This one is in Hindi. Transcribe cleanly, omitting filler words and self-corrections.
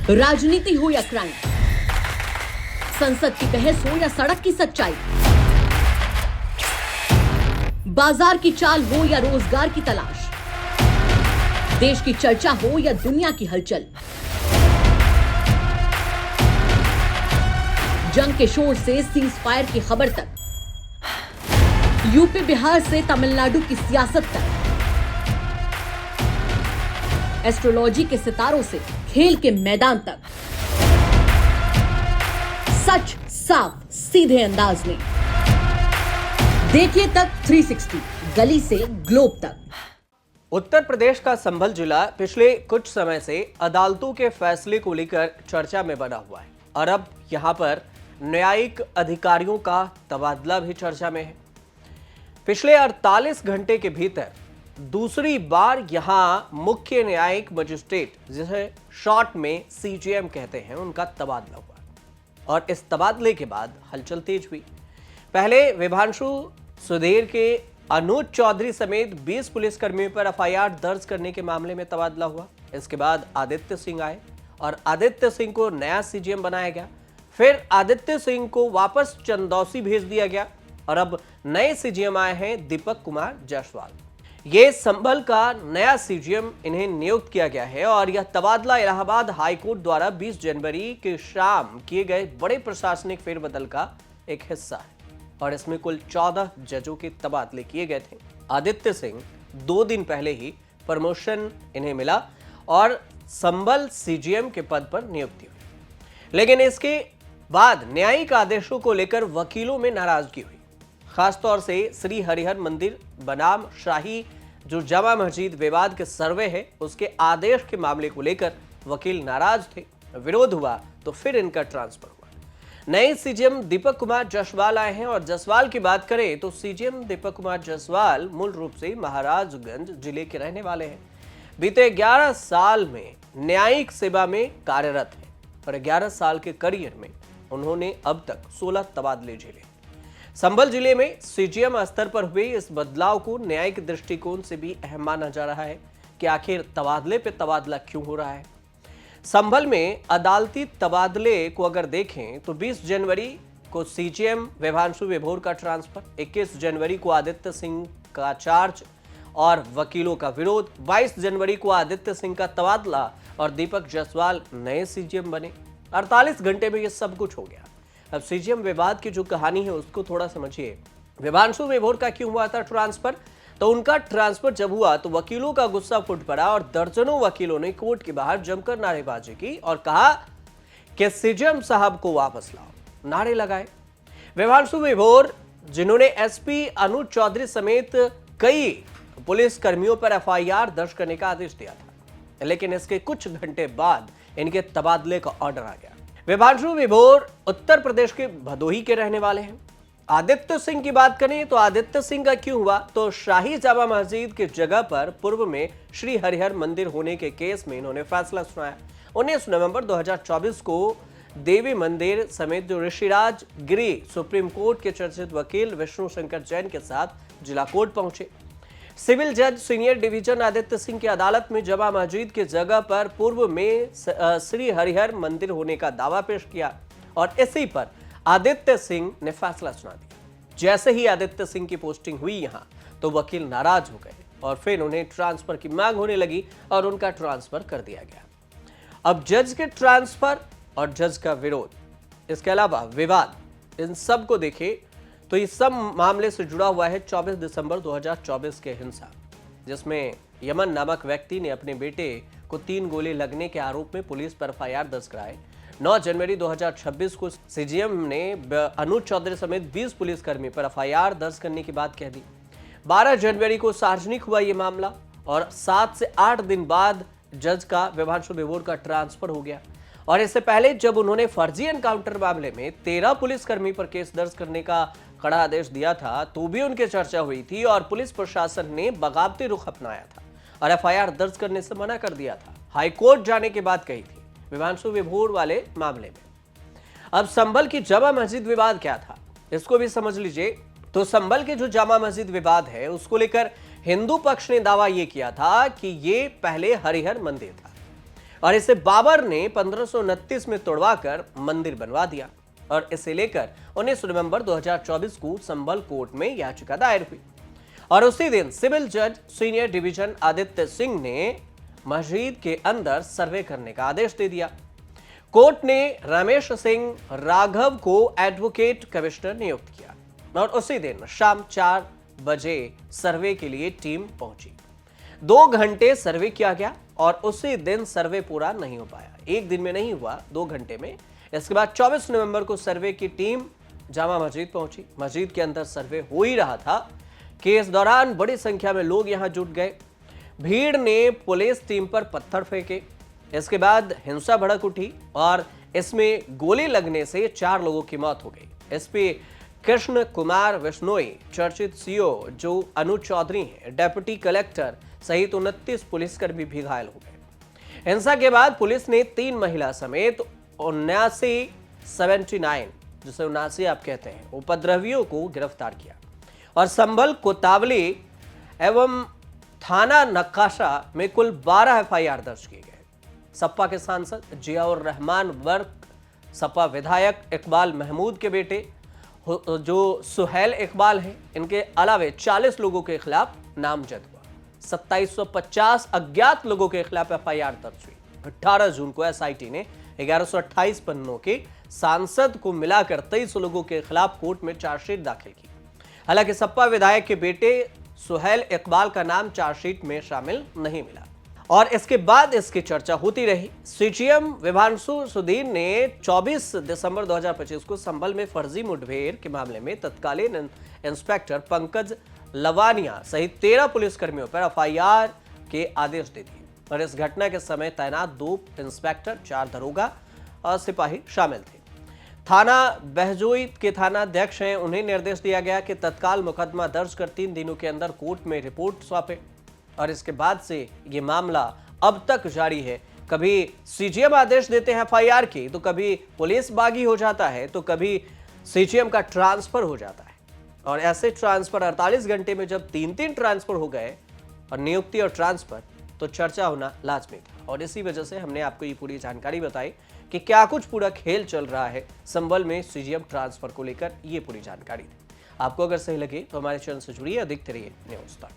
राजनीति हो या क्राइम, संसद की बहस हो या सड़क की सच्चाई, बाजार की चाल हो या रोजगार की तलाश, देश की चर्चा हो या दुनिया की हलचल, जंग के शोर से सीज फायर की खबर तक, यूपी बिहार से तमिलनाडु की सियासत तक, एस्ट्रोलॉजी के सितारों से खेल के मैदान तक, सच साफ सीधे अंदाज में। देखिए तक 360, गली से ग्लोब तक। उत्तर प्रदेश का संभल जिला पिछले कुछ समय से अदालतों के फैसले को लेकर चर्चा में बना हुआ है और अब यहां पर न्यायिक अधिकारियों का तबादला भी चर्चा में है। पिछले 48 घंटे के भीतर दूसरी बार यहां मुख्य न्यायिक मजिस्ट्रेट, जिसे शॉर्ट में सीजेएम कहते हैं, उनका तबादला हुआ और इस तबादले के बाद हलचल तेज हुई। पहले विभांशु सुधीर के अनुज चौधरी समेत 20 पुलिसकर्मियों पर एफआईआर दर्ज करने के मामले में तबादला हुआ। इसके बाद आदित्य सिंह आए और आदित्य सिंह को नया सीजीएम बनाया गया। फिर आदित्य सिंह को वापस चंदौसी भेज दिया गया और अब नए सीजीएम आए हैं दीपक कुमार जायसवाल। ये संभल का नया सीजीएम इन्हें नियुक्त किया गया है और यह तबादला इलाहाबाद हाईकोर्ट द्वारा 20 जनवरी की शाम किए गए बड़े प्रशासनिक फेरबदल का एक हिस्सा है और इसमें कुल 14 जजों के तबादले किए गए थे। आदित्य सिंह 2 दिन पहले ही प्रमोशन इन्हें मिला और संभल सीजीएम के पद पर नियुक्ति हुई, लेकिन इसके बाद न्यायिक आदेशों को लेकर वकीलों में नाराजगी हुई। खासतौर से श्री हरिहर मंदिर बनाम शाही जो जामा मस्जिद विवाद के सर्वे है, उसके आदेश के मामले को लेकर वकील नाराज थे। विरोध हुआ तो फिर इनका ट्रांसफर हुआ। नए सीजीएम दीपक कुमार जायसवाल आए हैं और जायसवाल की बात करें तो सीजीएम दीपक कुमार जायसवाल मूल रूप से महाराजगंज जिले के रहने वाले हैं। बीते 11 साल में न्यायिक सेवा में कार्यरत हैं और 11 साल के करियर में उन्होंने अब तक 16 तबादले झेले। संभल जिले में सीजीएम स्तर पर हुए इस बदलाव को न्यायिक दृष्टिकोण से भी अहम माना जा रहा है कि आखिर तबादले पे तबादला क्यों हो रहा है। संभल में अदालती तबादले को अगर देखें तो 20 जनवरी को सीजीएम विभांशु विभोर का ट्रांसफर, 21 जनवरी को आदित्य सिंह का चार्ज और वकीलों का विरोध, 22 जनवरी को आदित्य सिंह का तबादला और दीपक जायसवाल नए सीजीएम बने। 48 घंटे में यह सब कुछ हो गया। अब सीजीएम विवाद की जो कहानी है उसको थोड़ा समझिए। विभांशु विभोर का क्यों हुआ था ट्रांसफर? तो उनका ट्रांसफर जब हुआ तो वकीलों का गुस्सा फूट पड़ा और दर्जनों वकीलों ने कोर्ट के बाहर जमकर नारेबाजी की और कहा कि सीजीएम साहब को वापस लाओ। नारे लगाए। विभांशु विभोर, जिन्होंने एसपी अनुज चौधरी समेत कई पुलिस कर्मियों पर एफआईआर दर्ज करने का आदेश दिया था, लेकिन इसके कुछ घंटे बाद इनके तबादले का ऑर्डर आ गया। विभांशु विभोर उत्तर प्रदेश के भदोही के रहने वाले हैं। आदित्य सिंह की बात करें तो आदित्य सिंह का क्यों हुआ? तो शाही जामा मस्जिद की जगह पर पूर्व में श्री हरिहर मंदिर होने के केस में इन्होंने फैसला सुनाया। 19 नवंबर 2024 को देवी मंदिर समेत जो ऋषिराज गिरी सुप्रीम कोर्ट के चर्चित वकील विष्णु शंकर जैन के साथ जिला कोर्ट पहुंचे। सिविल जज सीनियर डिवीजन आदित्य सिंह की अदालत में जामा मस्जिद की जगह पर पूर्व में श्री हरिहर मंदिर होने का दावा पेश किया और इसी पर आदित्य सिंह ने फैसला सुना दिया। जैसे ही आदित्य सिंह की पोस्टिंग हुई यहां तो वकील नाराज हो गए और फिर उन्हें ट्रांसफर की मांग होने लगी और उनका ट्रांसफर कर दिया गया। अब जज के ट्रांसफर और जज का विरोध, इसके अलावा विवाद, इन सब को देखें तो इस सब मामले से जुड़ा हुआ है 24 दिसंबर 2024 के हिंसा, जिसमें यमन नामक व्यक्ति ने अपने बेटे को 3 गोली लगने के आरोप में पुलिस पर एफआईआर दर्ज कराए। 9 जनवरी 2026 को सीजीएम ने अनुज चौधरी समेत 20 पुलिसकर्मी पर एफआईआर दर्ज करने की बात कह दी। 12 जनवरी को सार्वजनिक हुआ ये मामला और 7 से 8 दिन बाद जज का विभांशु विभोर का ट्रांसफर हो गया। और इससे पहले जब उन्होंने फर्जी एनकाउंटर मामले में 13 पुलिसकर्मी पर केस दर्ज करने का कड़ा आदेश दिया था तो भी उनकी चर्चा हुई थी और पुलिस प्रशासन ने बगावती रुख अपनाया था और एफआईआर दर्ज करने से मना कर दिया था। हाईकोर्ट जाने की बात कही थी विभांशु विभोर वाले मामले में। अब संभल की जामा मस्जिद विवाद क्या था, इसको भी समझ लीजिए। तो संभल के जो जामा मस्जिद विवाद है उसको लेकर हिंदू पक्ष ने दावा यह किया था कि ये पहले हरिहर मंदिर था। और इसे बाबर ने 1529 में तोड़वाकर मंदिर बनवा दिया और इसे लेकर 19 नवंबर 2024 को संभल कोर्ट में याचिका दायर हुई और उसी दिन सिविल जज सीनियर डिवीजन आदित्य सिंह ने मस्जिद के अंदर सर्वे करने का आदेश दे दिया। कोर्ट ने रमेश सिंह राघव को एडवोकेट कमिश्नर नियुक्त किया और उसी दिन शाम 4 बजे सर्वे के लिए टीम पहुंची। 2 घंटे सर्वे किया गया और उसी दिन सर्वे पूरा नहीं हो पाया। एक दिन में नहीं हुआ, 2 घंटे में। इसके बाद 24 नवंबर को सर्वे की टीम जामा मस्जिद पहुंची। मस्जिद के अंदर सर्वे हो ही रहा था कि इस दौरान बड़ी संख्या में लोग यहां जुट गए। भीड़ ने पुलिस टीम पर पत्थर फेंके। इसके बाद हिंसा भड़क उठी और इसमें गोली लगने से 4 लोगों की मौत हो गई। एसपी कृष्ण कुमार विश्नोई, चर्चित सीओ जो अनुज चौधरी हैं, डेप्यूटी कलेक्टर सहित 29 पुलिसकर्मी भी घायल हो गए। हिंसा के बाद पुलिस ने 3 महिला समेत 79 जिसे 79 आप कहते हैं उपद्रवियों को गिरफ्तार किया और संभल, कोतावली एवं थाना नक्काशा में कुल 12 एफआईआर दर्ज किए गए। सपा के सांसद जियाउर रहमान वर्क, सपा विधायक इकबाल महमूद के बेटे जो सुहेल इकबाल हैं, इनके अलावे 40 लोगों के खिलाफ नामजद हुआ। 2750 अज्ञात लोगों के खिलाफ एफआईआर दर्ज हुई। 18 जून को एसआईटी ने 1128 पन्नों के सांसद को मिलाकर 23 लोगों के खिलाफ कोर्ट में चार्जशीट दाखिल की। हालांकि सपा विधायक के बेटे सुहेल इकबाल का नाम चार्जशीट में शामिल नहीं मिला और इसके बाद इसकी चर्चा होती रही। सीजीएम विभांशु सुधीर ने 24 दिसंबर 2025 को संभल में फर्जी मुठभेड़ के मामले में तत्कालीन इंस्पेक्टर पंकज लवानिया सहित 13 पुलिसकर्मियों पर एफआईआर के आदेश दे दिए और इस घटना के समय तैनात 2 इंस्पेक्टर, 4 दरोगा और सिपाही शामिल थे। थाना बहजोई के थाना अध्यक्ष हैं, उन्हें निर्देश दिया गया कि तत्काल मुकदमा दर्ज कर 3 दिनों के अंदर कोर्ट में रिपोर्ट सौंपे और इसके बाद से ये मामला अब तक जारी है। कभी सीजीएम आदेश देते हैं एफआईआर की, तो कभी पुलिस बागी हो जाता है, तो कभी सीजीएम का ट्रांसफर हो जाता है और ऐसे ट्रांसफर 48 घंटे में जब 3-3 ट्रांसफर हो गए और नियुक्ति और ट्रांसफर, तो चर्चा होना लाजमी था और इसी वजह से हमने आपको ये पूरी जानकारी बताई कि क्या कुछ पूरा खेल चल रहा है संभल में सीजीएम ट्रांसफर को लेकर। ये पूरी जानकारी थी। आपको अगर सही लगे तो हमारे चैनल से जुड़िए और देखते रहिए न्यूज़ तक।